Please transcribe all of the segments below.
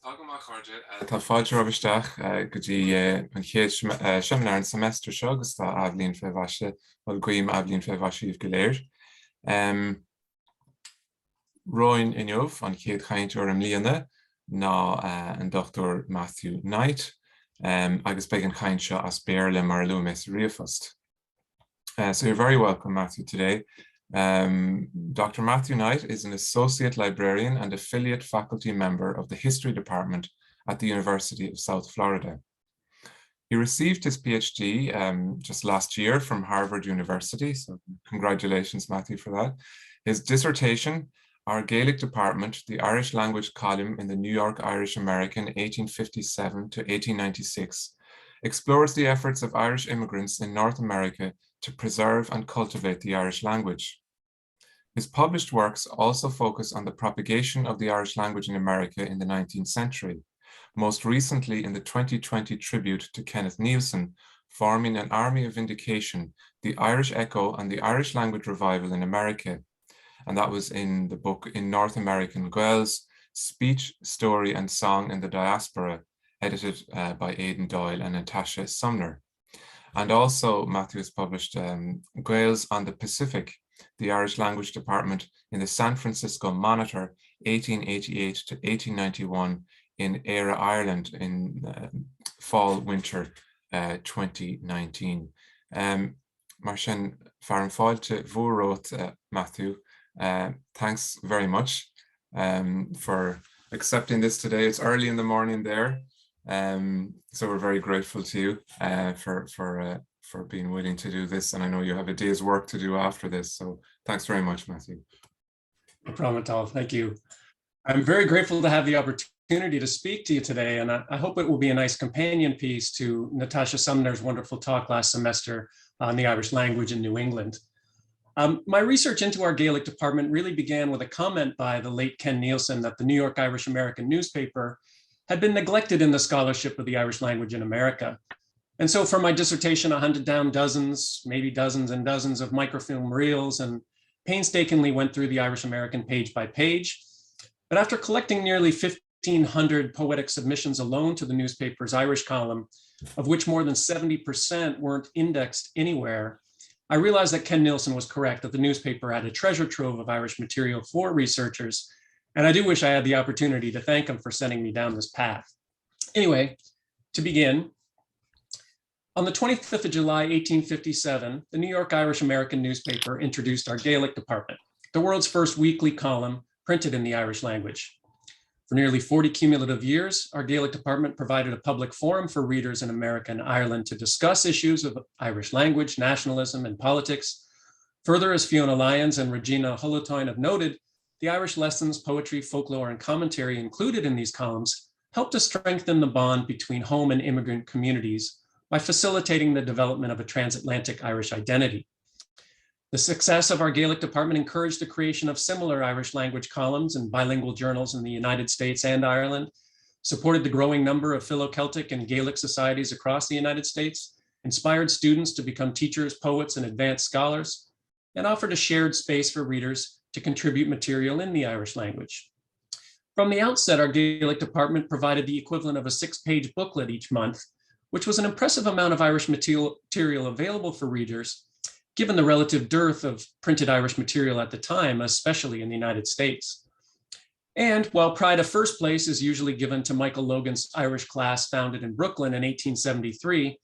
Tág amach chuirde tá fáilte robisteach go dtí an chéad seminar an semester seo agus tá ablíonn fé bhaise bhil goim ablíonn fé bhaisiíomh go léir. Roin inniuh an chéad chaint ar an líana ná an Dr. Matthew Knight agus beag an chaint seo as béirle mar lumis riafast. So you're very welcome, Matthew, today. Dr. Matthew Knight is an associate librarian and affiliate faculty member of the history department at the University of South Florida. He received his PhD just last year from Harvard University, so congratulations, Matthew, for that. His dissertation, Our Gaelic Department, the Irish Language Column in the New York Irish American 1857 to 1896, explores the efforts of Irish immigrants in North America to preserve and cultivate the Irish language. His published works also focus on the propagation of the Irish language in America in the 19th century, most recently in the 2020 tribute to Kenneth Nielsen, forming an army of vindication, the Irish Echo and the Irish language revival in America. And that was in the book In North American Gaels, Speech, Story and Song in the Diaspora, edited by Aidan Doyle and Natasha Sumner. And also Matthew has published Gaels on the Pacific, the Irish Language Department in the San Francisco Monitor, 1888 to 1891 in Éire, Ireland in fall-winter 2019. Mar sin fear an fáilte bhuarót, Matthew. Thanks very much for accepting this today. It's early in the morning there. So we're very grateful to you for being willing to do this, and I know you have a day's work to do after this, so thanks very much, Matthew. No problem at all. Thank you. I'm very grateful to have the opportunity to speak to you today, and I hope it will be a nice companion piece to Natasha Sumner's wonderful talk last semester on the Irish language in New England. My research into our Gaelic department really began with a comment by the late Ken Nielsen that the New York Irish American newspaper had been neglected in the scholarship of the Irish language in America. And so for my dissertation, I hunted down dozens, maybe dozens and dozens of microfilm reels and painstakingly went through the Irish American page by page. But after collecting nearly 1,500 poetic submissions alone to the newspaper's Irish column, of which more than 70% weren't indexed anywhere, I realized that Ken Nielsen was correct, that the newspaper had a treasure trove of Irish material for researchers. And I do wish I had the opportunity to thank him for sending me down this path. Anyway, to begin, on the 25th of July, 1857, the New York Irish American newspaper introduced our Gaelic department, the world's first weekly column printed in the Irish language. For nearly 40 cumulative years, our Gaelic department provided a public forum for readers in America and Ireland to discuss issues of Irish language, nationalism, and politics. Further, as Fiona Lyons and Regina Holotoin have noted, the Irish lessons, poetry, folklore, and commentary included in these columns helped to strengthen the bond between home and immigrant communities by facilitating the development of a transatlantic Irish identity. The success of our Gaelic department encouraged the creation of similar Irish language columns and bilingual journals in the United States and Ireland, supported the growing number of Philo-Celtic and Gaelic societies across the United States, inspired students to become teachers, poets, and advanced scholars, and offered a shared space for readers to contribute material in the Irish language. From the outset, our Gaelic department provided the equivalent of a 6-page booklet each month, which was an impressive amount of Irish material available for readers, given the relative dearth of printed Irish material at the time, especially in the United States. And while pride of first place is usually given to Michael Logan's Irish class founded in Brooklyn in 1873,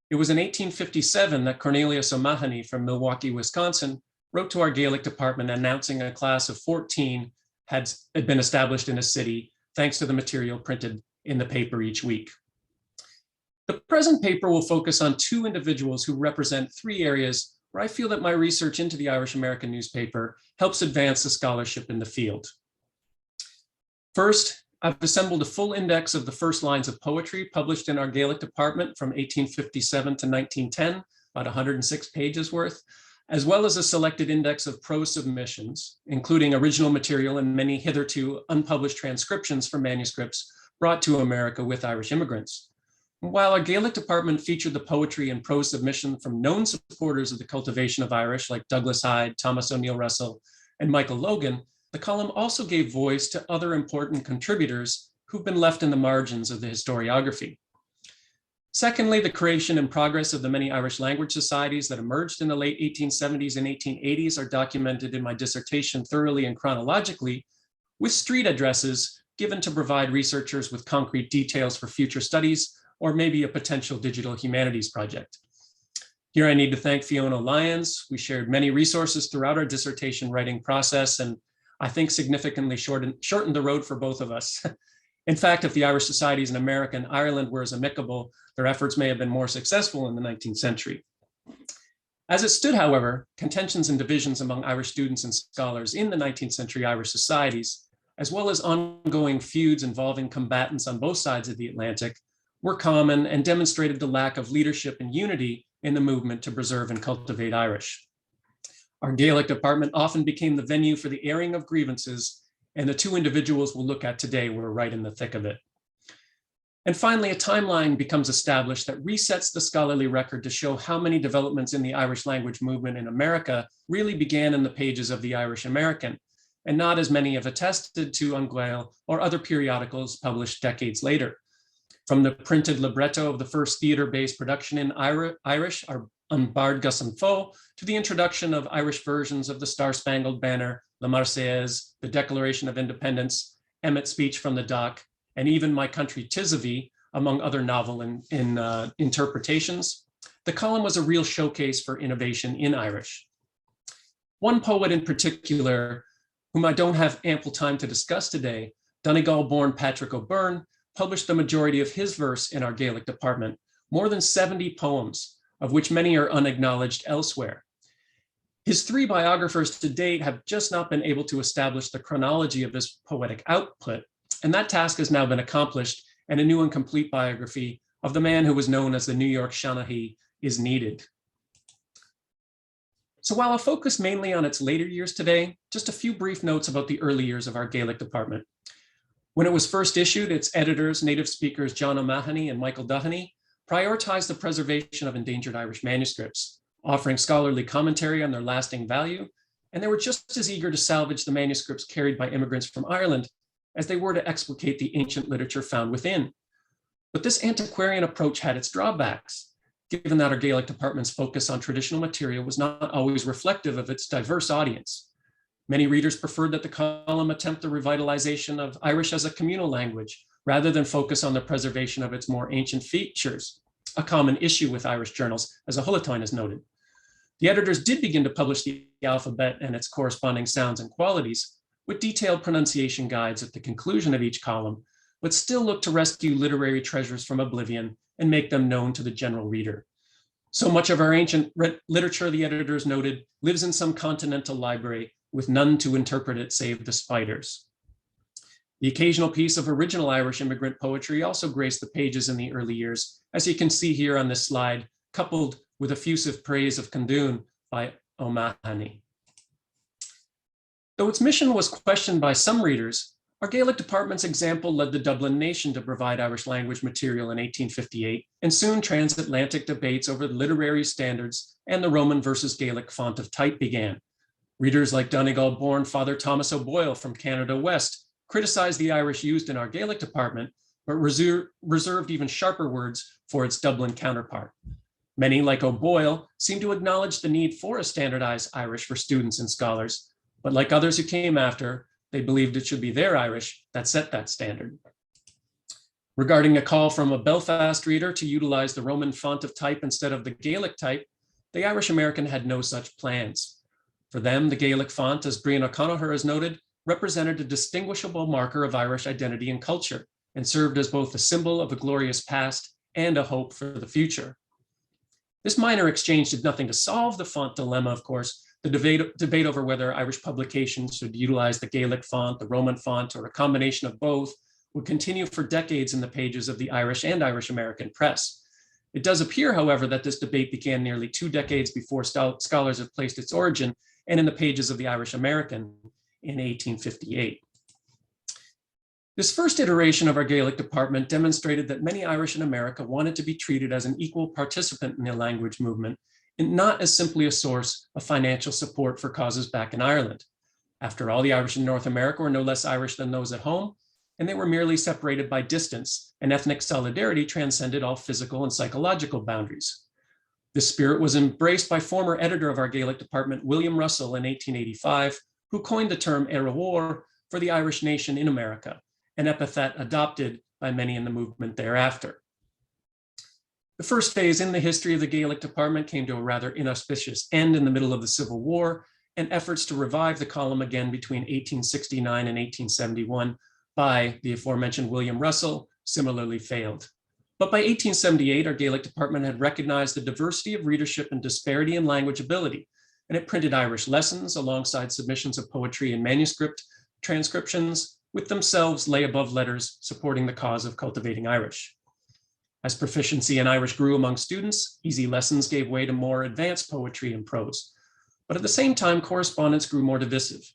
it was in 1857 that Cornelius O'Mahony from Milwaukee, Wisconsin, wrote to our Gaelic department announcing a class of 14 had been established in a city, thanks to the material printed in the paper each week. The present paper will focus on 2 individuals who represent 3 areas where I feel that my research into the Irish American newspaper helps advance the scholarship in the field. First, I've assembled a full index of the first lines of poetry published in our Gaelic department from 1857 to 1910, about 106 pages worth, as well as a selected index of prose submissions, including original material and many hitherto unpublished transcriptions from manuscripts brought to America with Irish immigrants. While our Gaelic department featured the poetry and prose submission from known supporters of the cultivation of Irish like Douglas Hyde, Thomas O'Neill Russell, and Michael Logan, the column also gave voice to other important contributors who've been left in the margins of the historiography. Secondly, the creation and progress of the many Irish language societies that emerged in the late 1870s and 1880s are documented in my dissertation thoroughly and chronologically, with street addresses given to provide researchers with concrete details for future studies or maybe a potential digital humanities project. Here I need to thank Fiona Lyons. We shared many resources throughout our dissertation writing process, and I think significantly shortened the road for both of us. In fact, if the Irish societies in America and Ireland were as amicable, their efforts may have been more successful in the 19th century. As it stood, however, contentions and divisions among Irish students and scholars in the 19th century Irish societies, as well as ongoing feuds involving combatants on both sides of the Atlantic, were common and demonstrated the lack of leadership and unity in the movement to preserve and cultivate Irish. Our Gaelic department often became the venue for the airing of grievances, and the two individuals we'll look at today were right in the thick of it. And finally, a timeline becomes established that resets the scholarly record to show how many developments in the Irish language movement in America really began in the pages of the Irish American, and not as many have attested to on Gael or other periodicals published decades later. From the printed libretto of the first theater-based production in Irish, An Bard Gus an Fo, to the introduction of Irish versions of the Star-Spangled Banner, La Marseillaise, the Declaration of Independence, Emmet's Speech from the Dock, and even My Country 'Tis of Thee, among other novel interpretations. The column was a real showcase for innovation in Irish. One poet in particular, whom I don't have ample time to discuss today, Donegal-born Pádraic O'Byrne, published the majority of his verse in our Gaelic department, more than 70 poems, of which many are unacknowledged elsewhere. His three biographers to date have just not been able to establish the chronology of his poetic output, and that task has now been accomplished, and a new and complete biography of the man who was known as the New York Shanahy is needed. So while I'll focus mainly on its later years today, just a few brief notes about the early years of our Gaelic department. When it was first issued, its editors, native speakers John O'Mahony and Michael Duthany, prioritized the preservation of endangered Irish manuscripts, offering scholarly commentary on their lasting value, and they were just as eager to salvage the manuscripts carried by immigrants from Ireland as they were to explicate the ancient literature found within. But this antiquarian approach had its drawbacks, given that our Gaelic department's focus on traditional material was not always reflective of its diverse audience. Many readers preferred that the column attempt the revitalization of Irish as a communal language, rather than focus on the preservation of its more ancient features, a common issue with Irish journals, as Ahulatoin has noted. The editors did begin to publish the alphabet and its corresponding sounds and qualities, with detailed pronunciation guides at the conclusion of each column, but still look to rescue literary treasures from oblivion and make them known to the general reader. So much of our ancient literature, the editors noted, lives in some continental library with none to interpret it save the spiders. The occasional piece of original Irish immigrant poetry also graced the pages in the early years, as you can see here on this slide, coupled with effusive praise of Cúndún by O'Mahony. Though its mission was questioned by some readers, our Gaelic department's example led the Dublin nation to provide Irish language material in 1858, and soon transatlantic debates over literary standards and the Roman versus Gaelic font of type began. Readers like Donegal-born Father Thomas O'Boyle from Canada West criticized the Irish used in our Gaelic department, but reserved even sharper words for its Dublin counterpart. Many, like O'Boyle, seem to acknowledge the need for a standardized Irish for students and scholars, but like others who came after, they believed it should be their Irish that set that standard. Regarding a call from a Belfast reader to utilize the Roman font of type instead of the Gaelic type, the Irish American had no such plans. For them, the Gaelic font, as Brian O'Connor has noted, represented a distinguishable marker of Irish identity and culture, and served as both a symbol of a glorious past and a hope for the future. This minor exchange did nothing to solve the font dilemma, of course. The debate over whether Irish publications should utilize the Gaelic font, the Roman font, or a combination of both would continue for decades in the pages of the Irish and Irish American press. It does appear, however, that this debate began nearly 2 decades before scholars have placed its origin and in the pages of the Irish American in 1858. This first iteration of our Gaelic department demonstrated that many Irish in America wanted to be treated as an equal participant in the language movement, and not as simply a source of financial support for causes back in Ireland. After all, the Irish in North America were no less Irish than those at home, and they were merely separated by distance, and ethnic solidarity transcended all physical and psychological boundaries. This spirit was embraced by former editor of our Gaelic department, William Russell, in 1885, who coined the term Éire for the Irish nation in America, an epithet adopted by many in the movement thereafter. The first phase in the history of the Gaelic department came to a rather inauspicious end in the middle of the Civil War, and efforts to revive the column again between 1869 and 1871 by the aforementioned William Russell similarly failed. But by 1878, our Gaelic department had recognized the diversity of readership and disparity in language ability, and it printed Irish lessons alongside submissions of poetry and manuscript transcriptions, with themselves lay above letters supporting the cause of cultivating Irish. As proficiency in Irish grew among students, easy lessons gave way to more advanced poetry and prose. But at the same time, correspondence grew more divisive.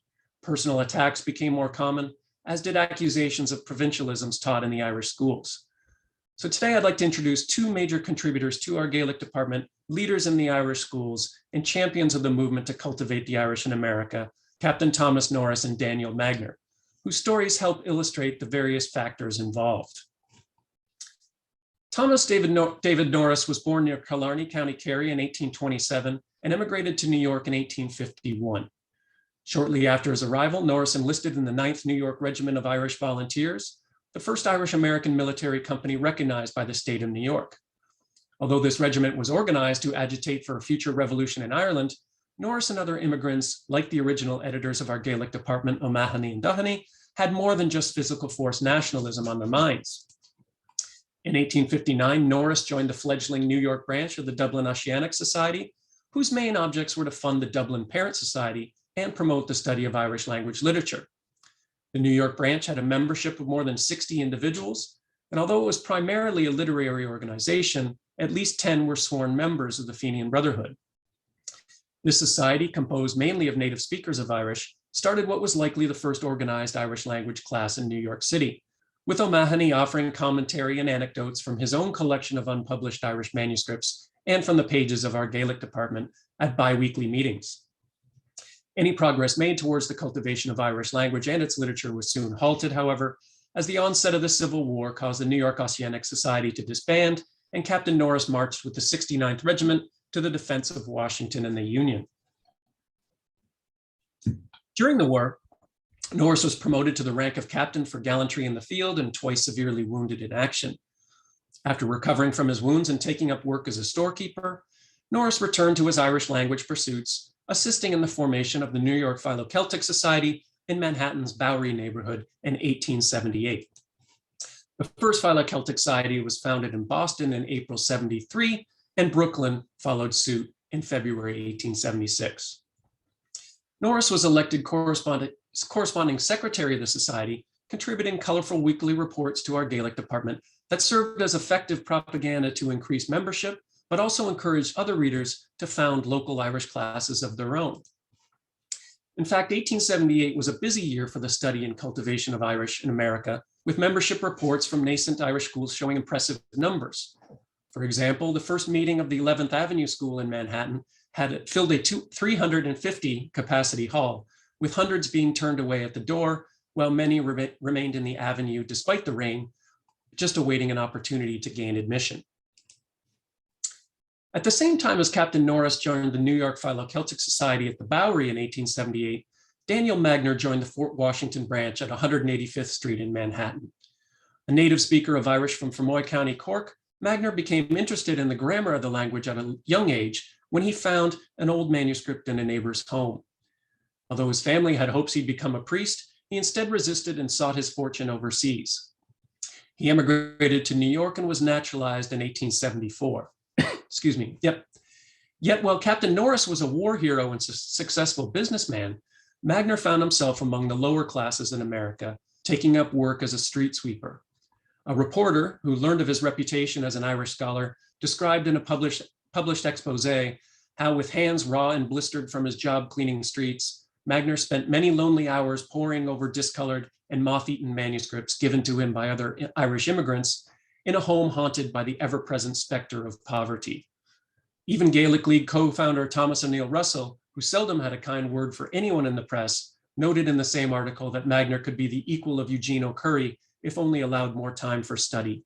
Personal attacks became more common, as did accusations of provincialisms taught in the Irish schools. So today I'd like to introduce two major contributors to our Gaelic department, leaders in the Irish schools and champions of the movement to cultivate the Irish in America, Captain Thomas Norris and Daniel Magner, whose stories help illustrate the various factors involved. Thomas David Norris was born near Killarney, County Kerry in 1827 and emigrated to New York in 1851. Shortly after his arrival, Norris enlisted in the 9th New York Regiment of Irish Volunteers, the first Irish-American military company recognized by the state of New York. Although this regiment was organized to agitate for a future revolution in Ireland, Norris and other immigrants, like the original editors of our Gaelic department, O'Mahony and Doheny, had more than just physical force nationalism on their minds. In 1859, Norris joined the fledgling New York branch of the Dublin Oceanic Society, whose main objects were to fund the Dublin Parent Society and promote the study of Irish language literature. The New York branch had a membership of more than 60 individuals, and although it was primarily a literary organization, at least 10 were sworn members of the Fenian Brotherhood. This society, composed mainly of native speakers of Irish, started what was likely the first organized Irish language class in New York City, with O'Mahony offering commentary and anecdotes from his own collection of unpublished Irish manuscripts and from the pages of our Gaelic department at bi-weekly meetings. Any progress made towards the cultivation of Irish language and its literature was soon halted, however, as the onset of the Civil War caused the New York Oceanic Society to disband, and Captain Norris marched with the 69th Regiment to the defense of Washington and the Union. During the war, Norris was promoted to the rank of captain for gallantry in the field and twice severely wounded in action. After recovering from his wounds and taking up work as a storekeeper, Norris returned to his Irish language pursuits, assisting in the formation of the New York Philo-Celtic Society in Manhattan's Bowery neighborhood in 1878. The first Philo-Celtic Society was founded in Boston in April 73, and Brooklyn followed suit in February 1876. Norris was elected corresponding secretary of the society, contributing colorful weekly reports to our Gaelic department that served as effective propaganda to increase membership, but also encouraged other readers to found local Irish classes of their own. In fact, 1878 was a busy year for the study and cultivation of Irish in America, with membership reports from nascent Irish schools showing impressive numbers. For example, the first meeting of the 11th Avenue School in Manhattan had filled a 350 capacity hall, with hundreds being turned away at the door, while many remained in the avenue despite the rain, just awaiting an opportunity to gain admission. At the same time as Captain Norris joined the New York Philo-Celtic Society at the Bowery in 1878, Daniel Magner joined the Fort Washington branch at 185th Street in Manhattan. A native speaker of Irish from Fermoy County, Cork, Magner became interested in the grammar of the language at a young age when he found an old manuscript in a neighbor's home. Although his family had hopes he'd become a priest, he instead resisted and sought his fortune overseas. He emigrated to New York and was naturalized in 1874. Excuse me. Yet while Captain Norris was a war hero and successful businessman, Magner found himself among the lower classes in America, taking up work as a street sweeper. A reporter who learned of his reputation as an Irish scholar described in a published expose how, with hands raw and blistered from his job cleaning streets, Magner spent many lonely hours poring over discolored and moth-eaten manuscripts given to him by other Irish immigrants in a home haunted by the ever-present specter of poverty. Even Gaelic League co-founder Thomas O'Neill Russell, who seldom had a kind word for anyone in the press, noted in the same article that Magner could be the equal of Eugene O'Curry if only allowed more time for study.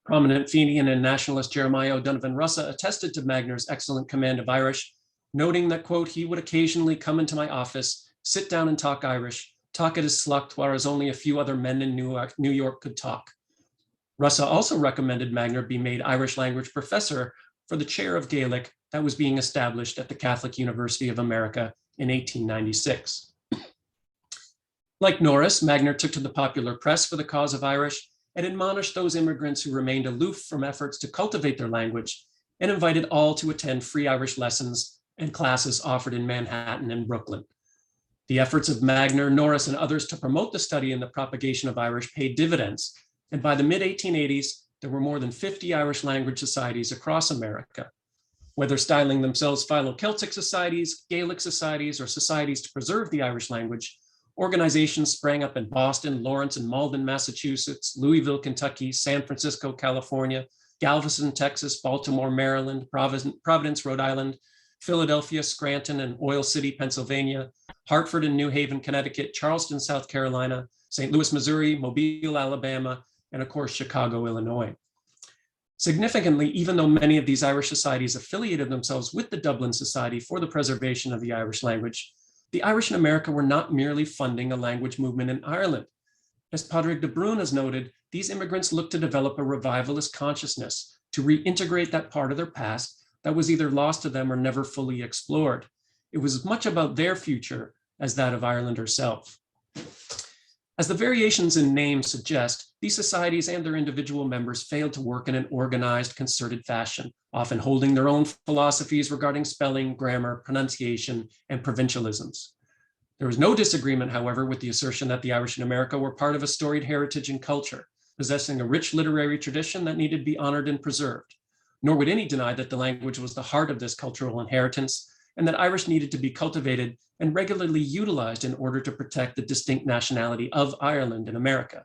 Prominent Fenian and nationalist Jeremiah O'Donovan Russa attested to Magner's excellent command of Irish, noting that, quote, he would occasionally come into my office, sit down and talk Irish, talk at his slucht, whereas only a few other men in New York could talk. Russa also recommended Magner be made Irish language professor for the chair of Gaelic that was being established at the Catholic University of America in 1896. Like Norris, Magner took to the popular press for the cause of Irish and admonished those immigrants who remained aloof from efforts to cultivate their language, and invited all to attend free Irish lessons and classes offered in Manhattan and Brooklyn. The efforts of Magner, Norris, and others to promote the study and the propagation of Irish paid dividends, and by the mid-1880s, there were more than 50 Irish language societies across America. Whether styling themselves Philo-Celtic societies, Gaelic societies, or societies to preserve the Irish language, organizations sprang up in Boston, Lawrence and Malden, Massachusetts, Louisville, Kentucky, San Francisco, California, Galveston, Texas, Baltimore, Maryland, Providence, Rhode Island, Philadelphia, Scranton, and Oil City, Pennsylvania, Hartford and New Haven, Connecticut, Charleston, South Carolina, St. Louis, Missouri, Mobile, Alabama, and of course, Chicago, Illinois. Significantly, even though many of these Irish societies affiliated themselves with the Dublin Society for the Preservation of the Irish Language, the Irish in America were not merely funding a language movement in Ireland. As Pádraig de Brún has noted, these immigrants looked to develop a revivalist consciousness to reintegrate that part of their past that was either lost to them or never fully explored. It was as much about their future as that of Ireland herself. As the variations in names suggest, these societies and their individual members failed to work in an organized, concerted fashion, often holding their own philosophies regarding spelling, grammar, pronunciation, and provincialisms. There was no disagreement, however, with the assertion that the Irish in America were part of a storied heritage and culture, possessing a rich literary tradition that needed to be honored and preserved. Nor would any deny that the language was the heart of this cultural inheritance, and that Irish needed to be cultivated and regularly utilized in order to protect the distinct nationality of Ireland in America.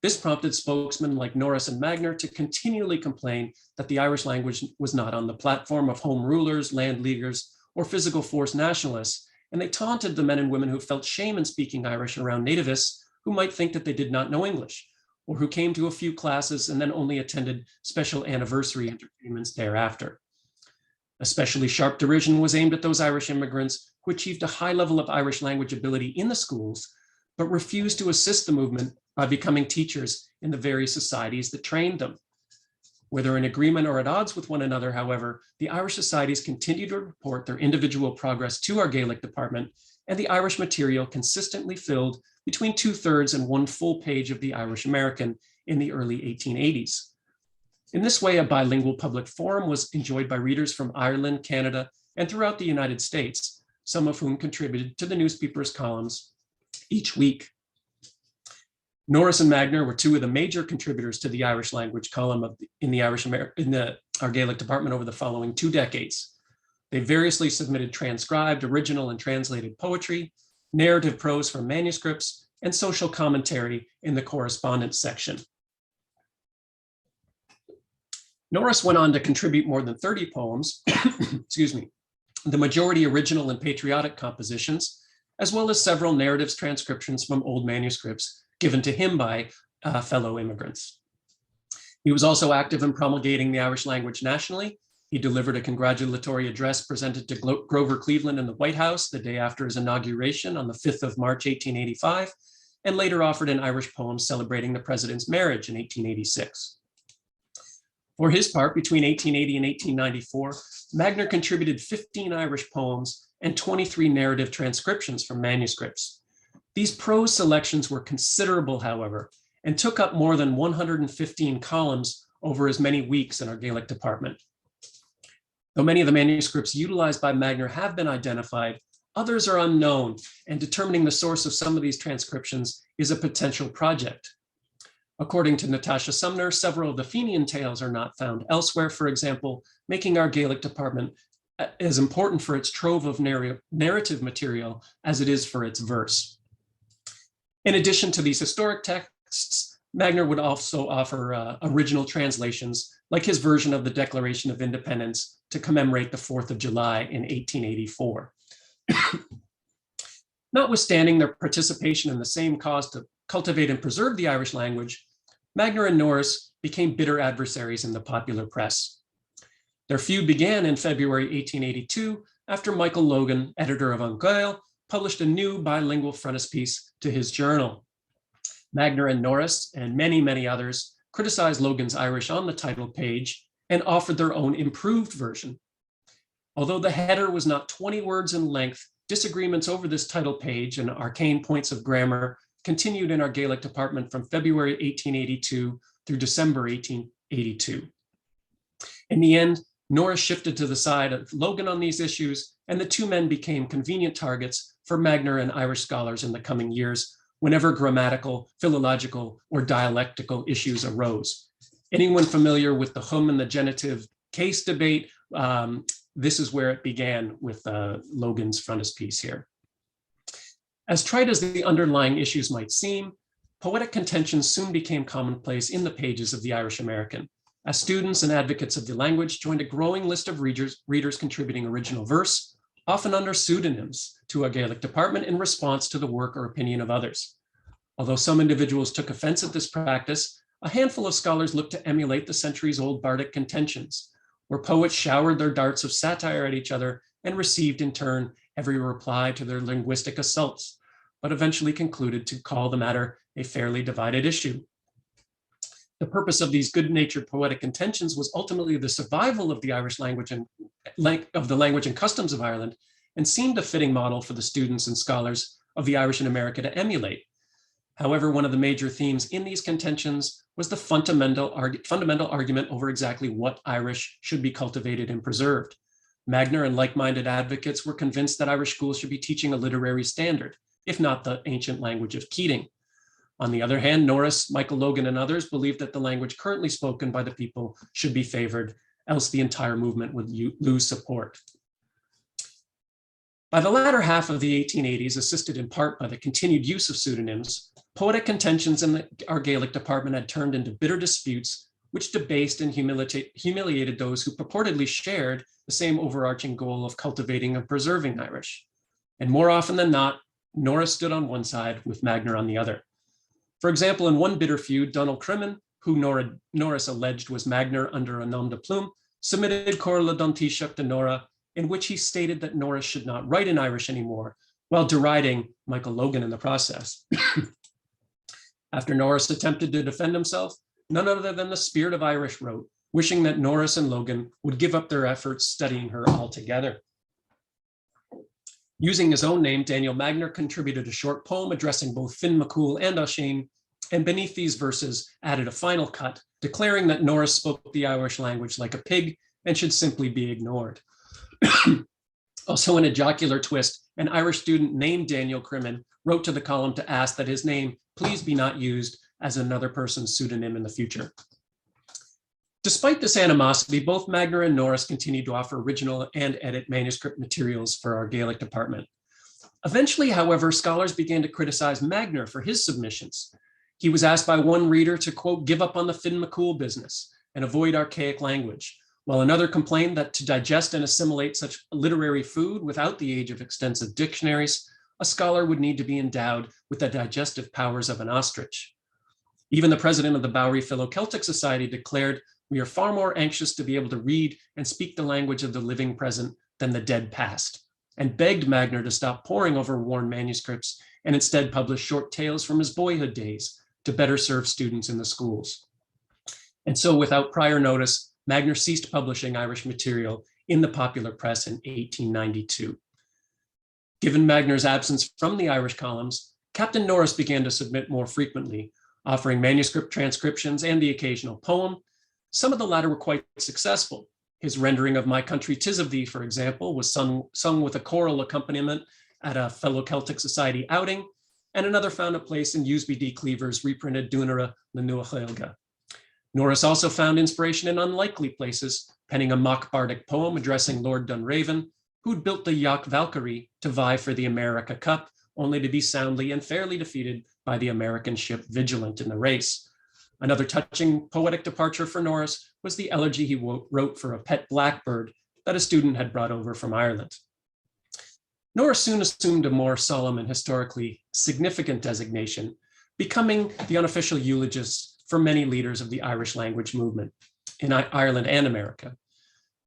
This prompted spokesmen like Norris and Magner to continually complain that the Irish language was not on the platform of home rulers, land leaguers, or physical force nationalists, and they taunted the men and women who felt shame in speaking Irish around nativists who might think that they did not know English, or who came to a few classes and then only attended special anniversary entertainments thereafter. Especially sharp derision was aimed at those Irish immigrants who achieved a high level of Irish language ability in the schools, but refused to assist the movement by becoming teachers in the very societies that trained them. Whether in agreement or at odds with one another, however, the Irish societies continued to report their individual progress to our Gaelic department, and the Irish material consistently filled between 2/3 and one full page of the Irish American in the early 1880s. In this way, a bilingual public forum was enjoyed by readers from Ireland, Canada, and throughout the United States, some of whom contributed to the newspaper's columns each week. Norris and Magner were two of the major contributors to the Irish language column in our Gaelic department over the following 2 decades. They variously submitted transcribed, original, and translated poetry, narrative prose from manuscripts, and social commentary in the correspondence section. Norris went on to contribute more than 30 poems, excuse me, the majority original and patriotic compositions, as well as several narratives transcriptions from old manuscripts given to him by fellow immigrants. He was also active in promulgating the Irish language nationally. He delivered a congratulatory address presented to Grover Cleveland in the White House the day after his inauguration on the 5th of March, 1885, and later offered an Irish poem celebrating the president's marriage in 1886. For his part, between 1880 and 1894, Magner contributed 15 Irish poems and 23 narrative transcriptions from manuscripts. These prose selections were considerable, however, and took up more than 115 columns over as many weeks in our Gaelic department. Though many of the manuscripts utilized by Magner have been identified, others are unknown, and determining the source of some of these transcriptions is a potential project. According to Natasha Sumner, several of the Fenian tales are not found elsewhere, for example, making our Gaelic department as important for its trove of narrative material as it is for its verse. In addition to these historic texts, Magner would also offer original translations, like his version of the Declaration of Independence to commemorate the 4th of July in 1884. Notwithstanding their participation in the same cause to cultivate and preserve the Irish language, Magner and Norris became bitter adversaries in the popular press. Their feud began in February 1882 after Michael Logan, editor of An Gael, published a new bilingual frontispiece to his journal. Magner and Norris and many, many others criticized Logan's Irish on the title page and offered their own improved version. Although the header was not 20 words in length, disagreements over this title page and arcane points of grammar continued in our Gaelic department from February 1882 through December 1882. In the end, Norris shifted to the side of Logan on these issues, and the two men became convenient targets for Magner and Irish scholars in the coming years, whenever grammatical, philological, or dialectical issues arose. Anyone familiar with the hum and the genitive case debate, this is where it began with Logan's frontispiece here. As trite as the underlying issues might seem, poetic contentions soon became commonplace in the pages of the Irish American, as students and advocates of the language joined a growing list of readers contributing original verse, often under pseudonyms, to a Gaelic department in response to the work or opinion of others. Although some individuals took offense at this practice, a handful of scholars looked to emulate the centuries-old bardic contentions, where poets showered their darts of satire at each other and received in turn every reply to their linguistic assaults, but eventually concluded to call the matter a fairly divided issue. The purpose of these good-natured poetic contentions was ultimately the survival of the Irish language and of the language and customs of Ireland, and seemed a fitting model for the students and scholars of the Irish in America to emulate. However, one of the major themes in these contentions was the fundamental argument over exactly what Irish should be cultivated and preserved. Magner and like-minded advocates were convinced that Irish schools should be teaching a literary standard, if not the ancient language of Keating. On the other hand, Norris, Michael Logan, and others believed that the language currently spoken by the people should be favored, else the entire movement would lose support. By the latter half of the 1880s, assisted in part by the continued use of pseudonyms, poetic contentions in our Gaelic department had turned into bitter disputes, which debased and humiliated those who purportedly shared the same overarching goal of cultivating and preserving Irish. And more often than not, Norris stood on one side with Magner on the other. For example, in one bitter feud, Donald Crimmon, who Norris alleged was Magner under a nom de plume, submitted Corla don Taoiseach de Nora, in which he stated that Norris should not write in Irish anymore, while deriding Michael Logan in the process. After Norris attempted to defend himself, none other than the Spirit of Irish wrote, wishing that Norris and Logan would give up their efforts studying her altogether. Using his own name, Daniel Magner contributed a short poem addressing both Finn McCool and Oisin, and beneath these verses added a final cut, declaring that Norris spoke the Irish language like a pig and should simply be ignored. Also, in a jocular twist, an Irish student named Daniel Crimmon wrote to the column to ask that his name please be not used as another person's pseudonym in the future. Despite this animosity, both Magner and Norris continued to offer original and edit manuscript materials for our Gaelic department. Eventually, however, scholars began to criticize Magner for his submissions. He was asked by one reader to, quote, give up on the Finn McCool business and avoid archaic language, while another complained that to digest and assimilate such literary food without the age of extensive dictionaries, a scholar would need to be endowed with the digestive powers of an ostrich. Even the president of the Bowery Philo-Celtic Society declared, we are far more anxious to be able to read and speak the language of the living present than the dead past, and begged Magner to stop poring over worn manuscripts and instead publish short tales from his boyhood days to better serve students in the schools. And so without prior notice, Magner ceased publishing Irish material in the popular press in 1892. Given Magner's absence from the Irish columns, Captain Norris began to submit more frequently, offering manuscript transcriptions and the occasional poem. Some of the latter were quite successful. His rendering of My Country 'Tis of Thee, for example, was sung with a choral accompaniment at a fellow Celtic Society outing, and another found a place in Usby D. Cleaver's reprinted Dúnara na Nua-Gaeilge. Norris also found inspiration in unlikely places, penning a mock bardic poem addressing Lord Dunraven, who'd built the yacht Valkyrie to vie for the America Cup, only to be soundly and fairly defeated by the American ship Vigilant in the race. Another touching poetic departure for Norris was the elegy he wrote for a pet blackbird that a student had brought over from Ireland. Norris soon assumed a more solemn and historically significant designation, becoming the unofficial eulogist for many leaders of the Irish language movement in Ireland and America.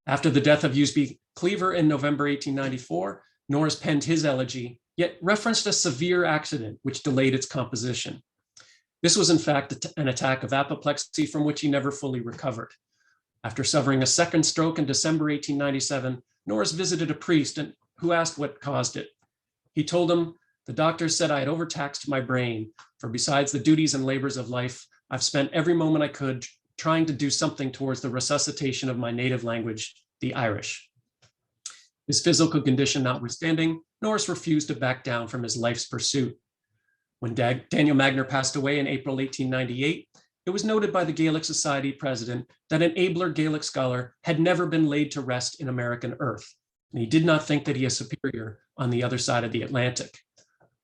After the death of Usby Cleaver in November 1894, Norris penned his elegy, yet referenced a severe accident which delayed its composition. This was in fact an attack of apoplexy from which he never fully recovered. After suffering a second stroke in December 1897, Norris visited a priest who asked what caused it. He told him, "The doctor said I had overtaxed my brain, for besides the duties and labors of life, I've spent every moment I could trying to do something towards the resuscitation of my native language, the Irish." His physical condition notwithstanding, Norris refused to back down from his life's pursuit. When Daniel Magner passed away in April 1898, it was noted by the Gaelic Society president that an abler Gaelic scholar had never been laid to rest in American earth, and he did not think that he is superior on the other side of the Atlantic.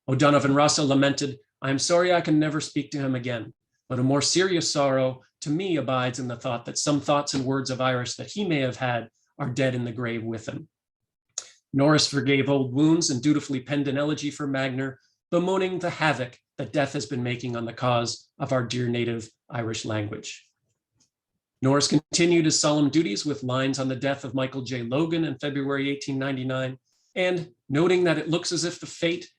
O'Donovan Russell lamented, "I am sorry I can never speak to him again, but a more serious sorrow to me abides in the thought that some thoughts and words of Irish that he may have had are dead in the grave with him." Norris forgave old wounds and dutifully penned an elegy for Magner, bemoaning the havoc that death has been making on the cause of our dear native Irish language. Norris continued his solemn duties with lines on the death of Michael J. Logan in February 1899, and noting that it looks as if the fate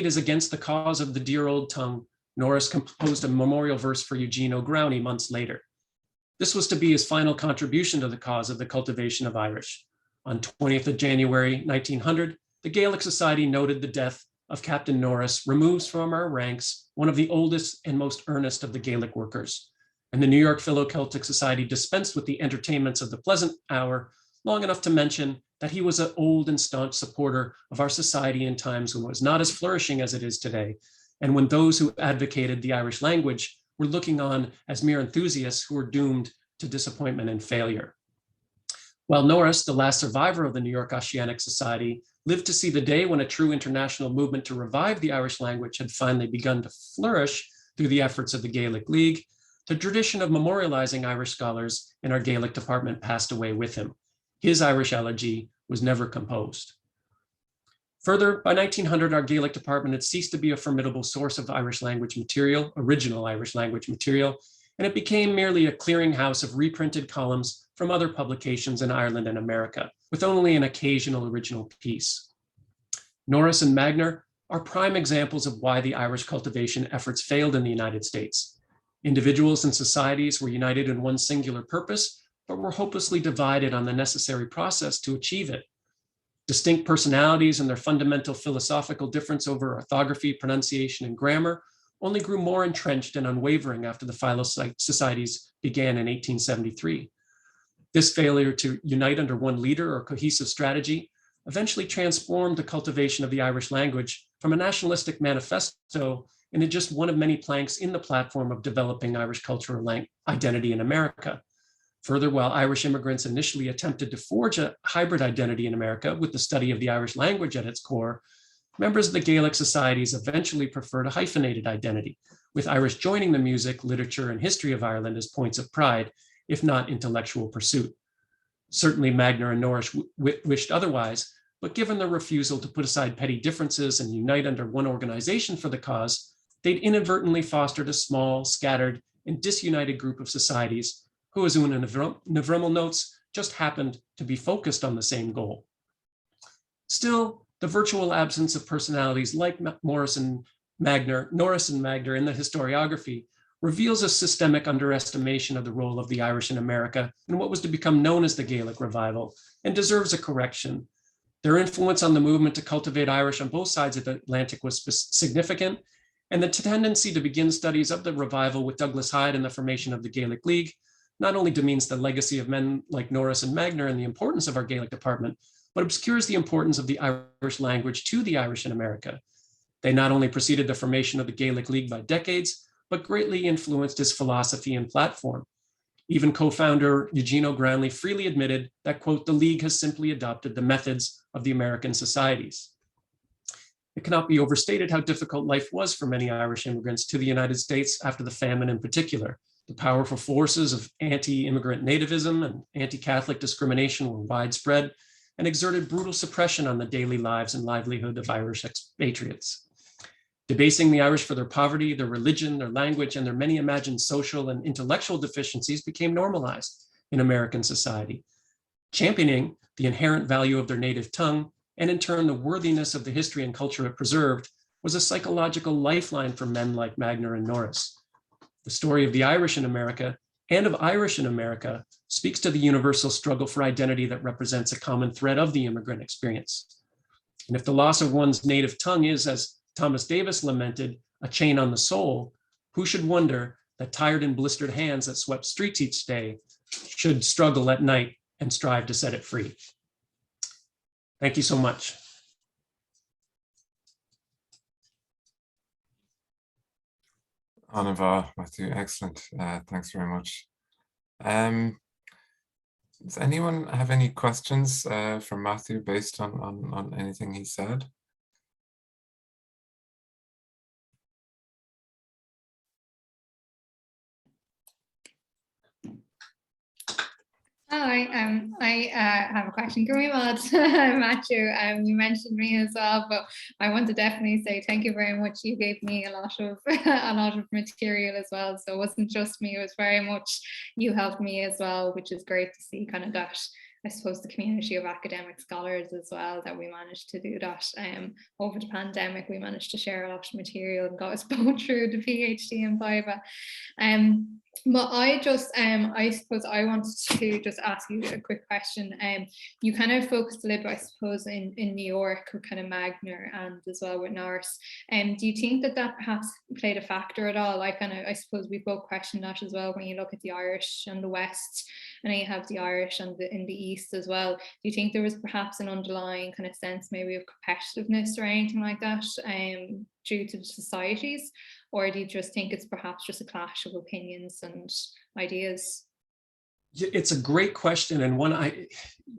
is against the cause of the dear old tongue, Norris composed a memorial verse for Eugene O'Growney months later. This was to be his final contribution to the cause of the cultivation of Irish. On 20th of January 1900, the Gaelic Society noted the death of Captain Norris removes from our ranks one of the oldest and most earnest of the Gaelic workers. And the New York Philo-Celtic Society dispensed with the entertainments of the pleasant hour long enough to mention that he was an old and staunch supporter of our society in times when it was not as flourishing as it is today, and when those who advocated the Irish language were looking on as mere enthusiasts who were doomed to disappointment and failure. While Norris, the last survivor of the New York Oceanic Society, lived to see the day when a true international movement to revive the Irish language had finally begun to flourish through the efforts of the Gaelic League, the tradition of memorializing Irish scholars in our Gaelic department passed away with him. His Irish elegy was never composed. Further, by 1900, our Gaelic department had ceased to be a formidable source of Irish language material, original Irish language material, and it became merely a clearinghouse of reprinted columns from other publications in Ireland and America, with only an occasional original piece. Norris and Magner are prime examples of why the Irish cultivation efforts failed in the United States. Individuals and societies were united in one singular purpose, but were hopelessly divided on the necessary process to achieve it. Distinct personalities and their fundamental philosophical difference over orthography, pronunciation, and grammar only grew more entrenched and unwavering after the Philo-Societies began in 1873. This failure to unite under one leader or cohesive strategy eventually transformed the cultivation of the Irish language from a nationalistic manifesto into just one of many planks in the platform of developing Irish cultural identity in America. Further, while Irish immigrants initially attempted to forge a hybrid identity in America with the study of the Irish language at its core, members of the Gaelic societies eventually preferred a hyphenated identity, with Irish joining the music, literature, and history of Ireland as points of pride, if not intellectual pursuit. Certainly Magner and Norris wished otherwise, but given their refusal to put aside petty differences and unite under one organization for the cause, they'd inadvertently fostered a small, scattered, and disunited group of societies who, as Una Navrimmel notes, just happened to be focused on the same goal. Still, the virtual absence of personalities like Norris and Magner in the historiography reveals a systemic underestimation of the role of the Irish in America in what was to become known as the Gaelic Revival, and deserves a correction. Their influence on the movement to cultivate Irish on both sides of the Atlantic was significant, and the tendency to begin studies of the revival with Douglas Hyde and the formation of the Gaelic League not only demeans the legacy of men like Norris and Magner and the importance of our Gaelic department, but obscures the importance of the Irish language to the Irish in America. They not only preceded the formation of the Gaelic League by decades, but greatly influenced his philosophy and platform. Even co-founder Eugene O'Growney freely admitted that, quote, the League has simply adopted the methods of the American societies. It cannot be overstated how difficult life was for many Irish immigrants to the United States after the famine in particular. The powerful forces of anti-immigrant nativism and anti-Catholic discrimination were widespread and exerted brutal suppression on the daily lives and livelihood of Irish expatriates. Debasing the Irish for their poverty, their religion, their language, and their many imagined social and intellectual deficiencies became normalized in American society. Championing the inherent value of their native tongue, and in turn the worthiness of the history and culture it preserved, was a psychological lifeline for men like Magner and Norris. The story of the Irish in America and of Irish in America speaks to the universal struggle for identity that represents a common thread of the immigrant experience. And if the loss of one's native tongue is, as Thomas Davis lamented, a chain on the soul, who should wonder that tired and blistered hands that swept streets each day should struggle at night and strive to set it free. Thank you so much. Anava, Matthew, excellent. Thanks very much. Does anyone have any questions from Matthew based on anything he said? Hi, I have a question. Matthew, you mentioned me as well, but I want to definitely say thank you very much. You gave me a lot of material as well. So it wasn't just me, it was very much you helped me as well, which is great to see kind of that, I suppose, the community of academic scholars as well, that we managed to do that. Over the pandemic, we managed to share a lot of material and got us both through the PhD in Viva. But I just, I suppose I wanted to just ask you a quick question. You kind of focused a little bit, I suppose, in New York with kind of Magner and as well with Norris. Do you think that that perhaps played a factor at all? I suppose we both questioned that as well when you look at the Irish and the West, and then you have the Irish and in the East as well. Do you think there was perhaps an underlying kind of sense maybe of competitiveness or anything like that due to the societies? Or do you just think it's perhaps just a clash of opinions and ideas? It's a great question, and one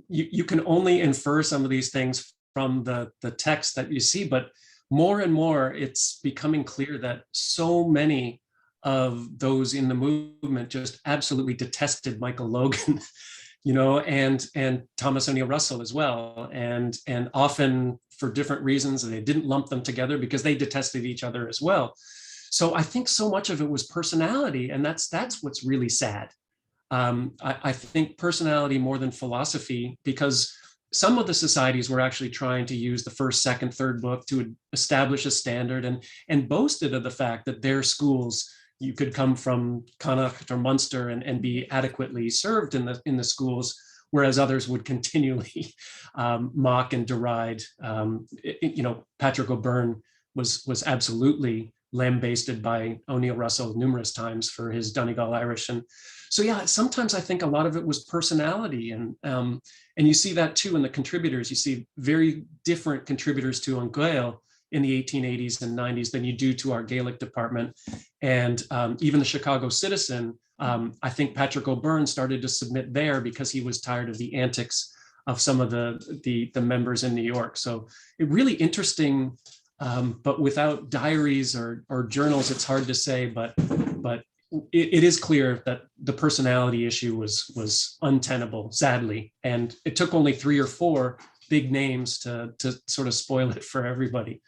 you can only infer some of these things from the text that you see, but more and more it's becoming clear that so many of those in the movement just absolutely detested Michael Logan, you know, and Thomas O'Neill Russell as well, and often for different reasons. They didn't lump them together because they detested each other as well. So I think so much of it was personality, and that's what's really sad. I think personality more than philosophy, because some of the societies were actually trying to use the first, second, third book to establish a standard, and boasted of the fact that their schools, you could come from Connacht or Munster and be adequately served in the schools, whereas others would continually mock and deride. You know, Pádraig O'Byrne was absolutely lambasted by O'Neill Russell numerous times for his Donegal Irish. And so, yeah, sometimes I think a lot of it was personality. And you see that too in the contributors. You see very different contributors to An Gael in the 1880s and 90s than you do to our Gaelic department. And even the Chicago Citizen, I think Pádraig O'Byrne started to submit there because he was tired of the antics of some of the members in New York. So it really interesting. But without diaries or journals, it's hard to say, but it is clear that the personality issue was untenable, sadly. And it took only 3 or 4 big names to sort of spoil it for everybody.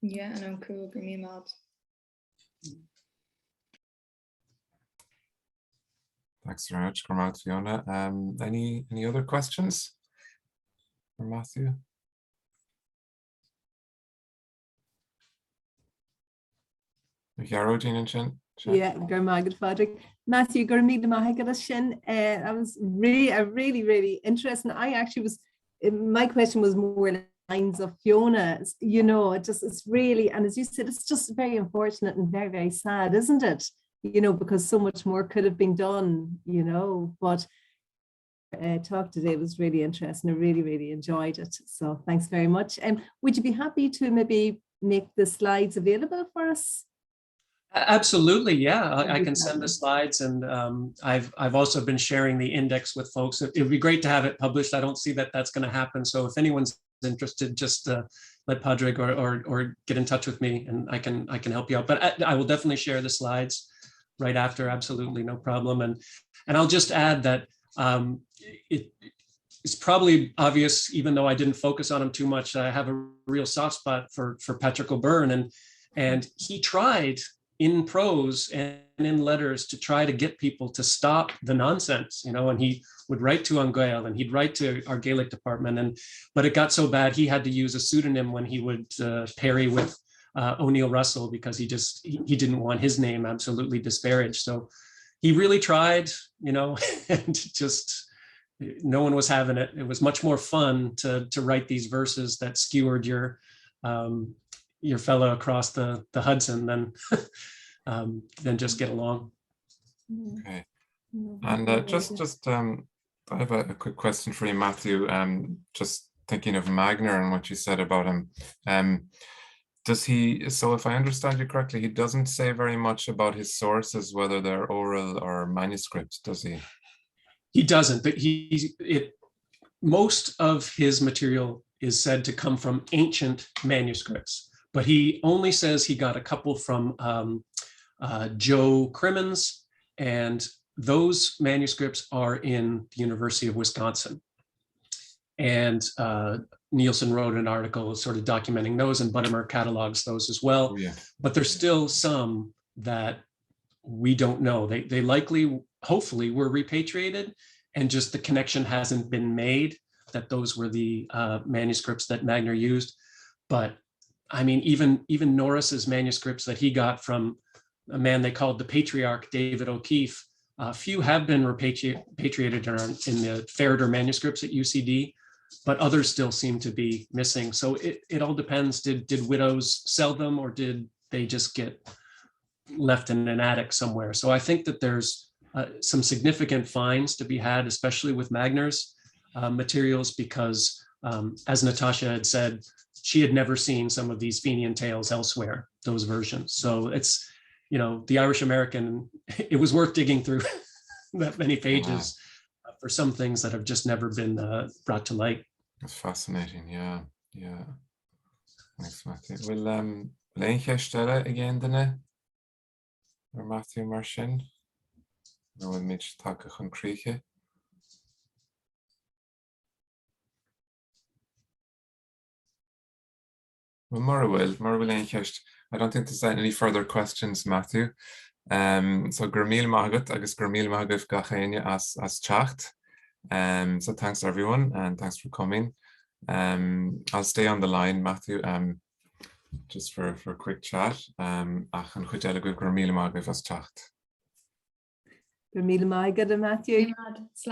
Yeah, I know, cool, bring me mad. Thanks very much, Cormac, Fiona. Any other questions for Matthew? Yeah, gur magad Pádraig. Matthew, gur míle maithigad sin. I was really interesting. I actually was, my question was more lines of Fiona's, you know, it's really, and as you said, it's just very unfortunate and very sad, isn't it? You know, because so much more could have been done, you know, but talk today was really interesting. I really enjoyed it. So thanks very much. Would you be happy to maybe make the slides available for us? Absolutely, yeah. I can send the slides, and I've also been sharing the index with folks. It would be great to have it published. I don't see that that's going to happen. So if anyone's interested, just let Pádraig or get in touch with me, and I can help you out. But I will definitely share the slides right after. Absolutely, no problem. And I'll just add that it's probably obvious, even though I didn't focus on him too much, I have a real soft spot for Pádraic O'Byrne, and he tried in prose and in letters to try to get people to stop the nonsense, you know, and he would write to An Gael and he'd write to our Gaelic department, but it got so bad he had to use a pseudonym when he would parry with O'Neill Russell, because he didn't want his name absolutely disparaged. So he really tried, you know, and just no one was having it. It was much more fun to write these verses that skewered your fellow across the Hudson than just get along. Okay. And just I have a quick question for you, Matthew. Just thinking of Magner and what you said about him. Does he, so if I understand you correctly, he doesn't say very much about his sources, whether they're oral or manuscript, does he? He doesn't, but most of his material is said to come from ancient manuscripts, but he only says he got a couple from Joe Crimmins, and those manuscripts are in the University of Wisconsin. And Nielsen wrote an article sort of documenting those, and Buttimer catalogs those as well. Oh, yeah. But there's still some that we don't know. They likely, hopefully, were repatriated, and just the connection hasn't been made that those were the manuscripts that Magner used. But I mean, even Norris's manuscripts that he got from a man they called the Patriarch, David O'Keefe, few have been repatriated in the Ferreter manuscripts at UCD, but others still seem to be missing. So it all depends. Did widows sell them, or did they just get left in an attic somewhere? So I think that there's some significant finds to be had, especially with Magner's materials, because as Natasha had said, she had never seen some of these Fenian tales elsewhere, those versions. So it's, you know, the Irish American, it was worth digging through that many pages for some things that have just never been brought to light. That's fascinating, yeah. Thanks, Matthew. Will ein stelle again denne? Or Matthew Marshin? No one mitch take chun críche. Well, Mhór will ein cheist. I don't think there's any further questions, Matthew. So Gurmil Magat, agus Gurmil Magaf Gachéine as Chacht. So thanks everyone, and thanks for coming. I'll stay on the line, Matthew, just for a quick chat. Ach an chuid Gurmil Magaf as Chacht. Gurmil Magad, Matthew.